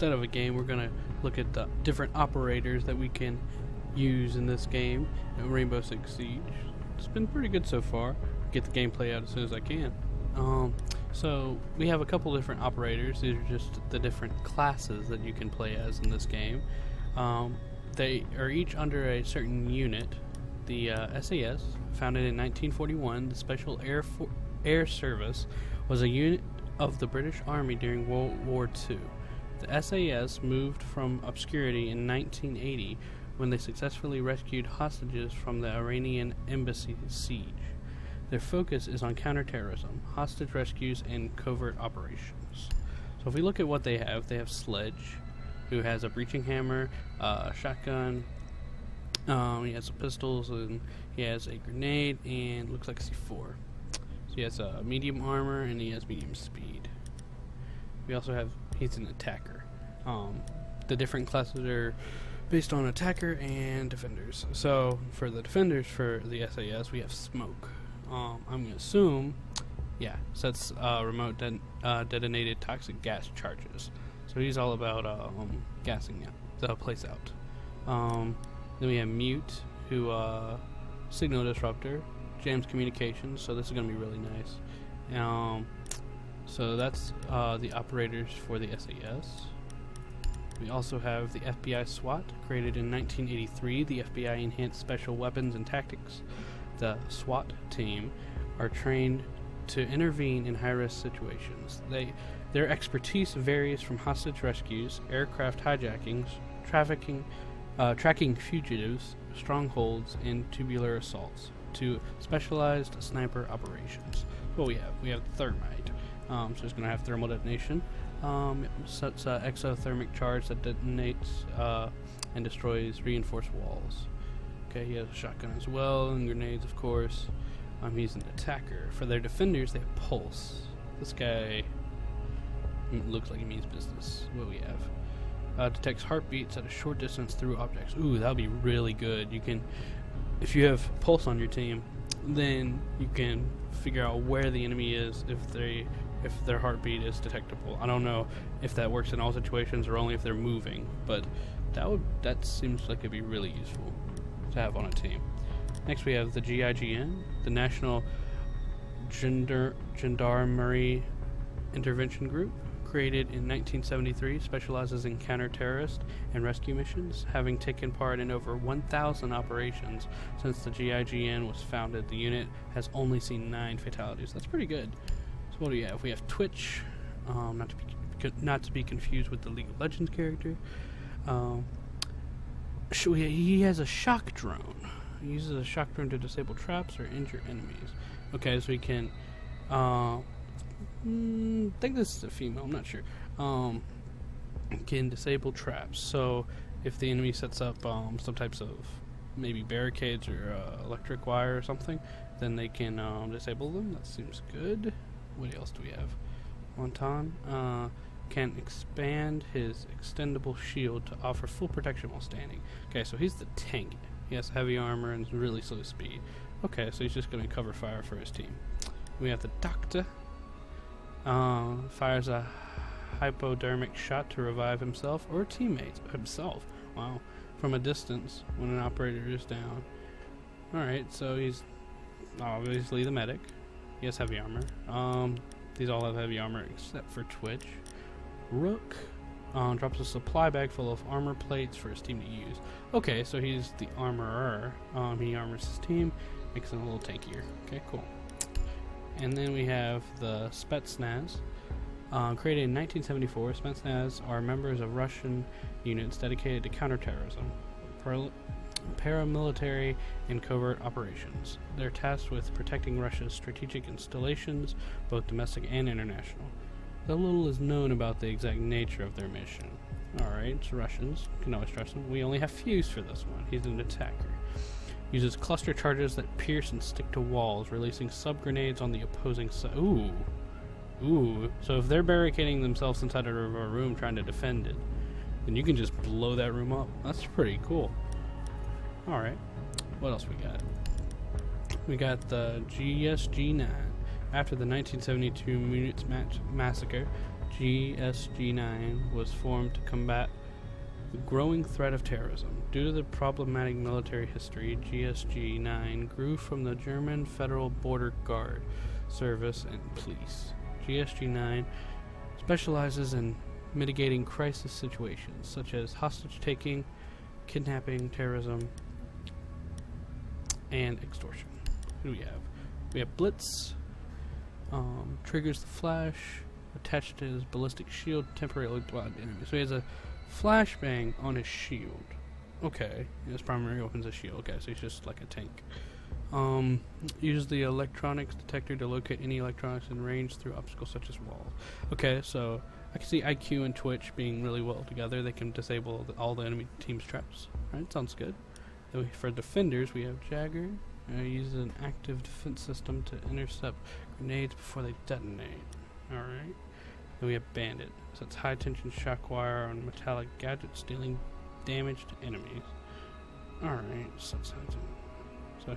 instead of a game, we're going to look at the different operators that we can use in this game in Rainbow Six Siege. It's been pretty good so far. Get the gameplay out as soon as I can. So we have a couple different operators. These are just the different classes that you can play as in this game. They are each under a certain unit. The SAS, founded in 1941, the Special Air Service, was a unit of the British Army during World War II. The SAS moved from obscurity in 1980 when they successfully rescued hostages from the Iranian embassy siege. Their focus is on counterterrorism, hostage rescues, and covert operations. So if we look at what they have Sledge, who has a breaching hammer, a shotgun, he has some pistols, and he has a grenade, and looks like a C4. So he has a medium armor, and he has medium speed. We also have, he's an attacker. The different classes are based on attacker and defenders. So for the defenders for the SAS, we have Smoke. I'm going to assume, sets remote detonated toxic gas charges. So he's all about gassing the place out. Then we have Mute, who signal disruptor, jams communications. So this is going to be really nice. So that's the operators for the SAS. We also have the FBI SWAT, created in 1983. The FBI enhanced special weapons and tactics. The SWAT team are trained to intervene in high-risk situations. Their expertise varies from hostage rescues, aircraft hijackings, tracking fugitives, strongholds, and tubular assaults, to specialized sniper operations. What we have Thermite. So it's going to have thermal detonation. Sets exothermic charge that detonates and destroys reinforced walls. Okay, he has a shotgun as well, and grenades, of course. He's an attacker. For their defenders, they have Pulse. This guy looks like he means business. What we have? Detects heartbeats at a short distance through objects. Ooh, that'll be really good. You can, if you have Pulse on your team, then you can figure out where the enemy is if their heartbeat is detectable. I don't know if that works in all situations or only if they're moving, but that seems like it'd be really useful to have on a team. Next we have the GIGN, the National Gendarmerie Intervention Group, created in 1973, specializes in counter-terrorist and rescue missions. Having taken part in over 1,000 operations since the GIGN was founded, the unit has only seen 9 fatalities. That's pretty good. So what do we have? We have Twitch, not to be confused with the League of Legends character. He has a shock drone. He uses a shock drone to disable traps or injure enemies. Okay, so he can, I think this is a female, I'm not sure. Can disable traps. So if the enemy sets up some types of maybe barricades or electric wire or something, then they can disable them. That seems good. What else do we have? Wonton can expand his extendable shield to offer full protection while standing. Okay, so he's the tank. He has heavy armor and really slow speed. Okay, so he's just going to cover fire for his team. We have the Doctor. Fires a hypodermic shot to revive himself or teammates. Himself. Wow. From a distance when an operator is down. Alright, so he's obviously the medic. He has heavy armor. These all have heavy armor except for Twitch. Rook drops a supply bag full of armor plates for his team to use. Okay, so he's the armorer. He armors his team, makes them a little tankier. Okay, cool. And then we have the Spetsnaz. Created in 1974, Spetsnaz are members of Russian units dedicated to counterterrorism, paramilitary, and covert operations. They're tasked with protecting Russia's strategic installations, both domestic and international. Though little is known about the exact nature of their mission. Alright, it's Russians. Can always trust them. We only have Fuse for this one. He's an attacker. Uses cluster charges that pierce and stick to walls, releasing sub-grenades on the opposing side. Ooh. So if they're barricading themselves inside of a room trying to defend it, then you can just blow that room up. That's pretty cool. Alright. What else we got? We got the GSG-9. After the 1972 Munich massacre, GSG-9 was formed to combat the growing threat of terrorism. Due to the problematic military history, GSG-9 grew from the German Federal Border Guard Service and Police. GSG-9 specializes in mitigating crisis situations such as hostage-taking, kidnapping, terrorism, and extortion. Who do we have? We have Blitz. Triggers the flash attached to his ballistic shield, temporarily blind enemies. So he has a flashbang on his shield. Okay, his primary weapon's a shield. Okay, so he's just like a tank. Uses the electronics detector to locate any electronics in range through obstacles such as walls. Okay, so I can see IQ and Twitch being really well together. They can disable all the enemy team's traps. Alright, sounds good. Then for defenders, we have Jagger. Uses an active defense system to intercept grenades before they detonate. Alright. Then we have Bandit. So it's high tension shock wire on metallic gadgets, dealing damage to enemies. Alright, so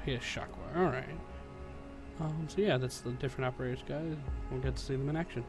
he has shock wire. Alright. So yeah, that's the different operators, guys. We'll get to see them in action.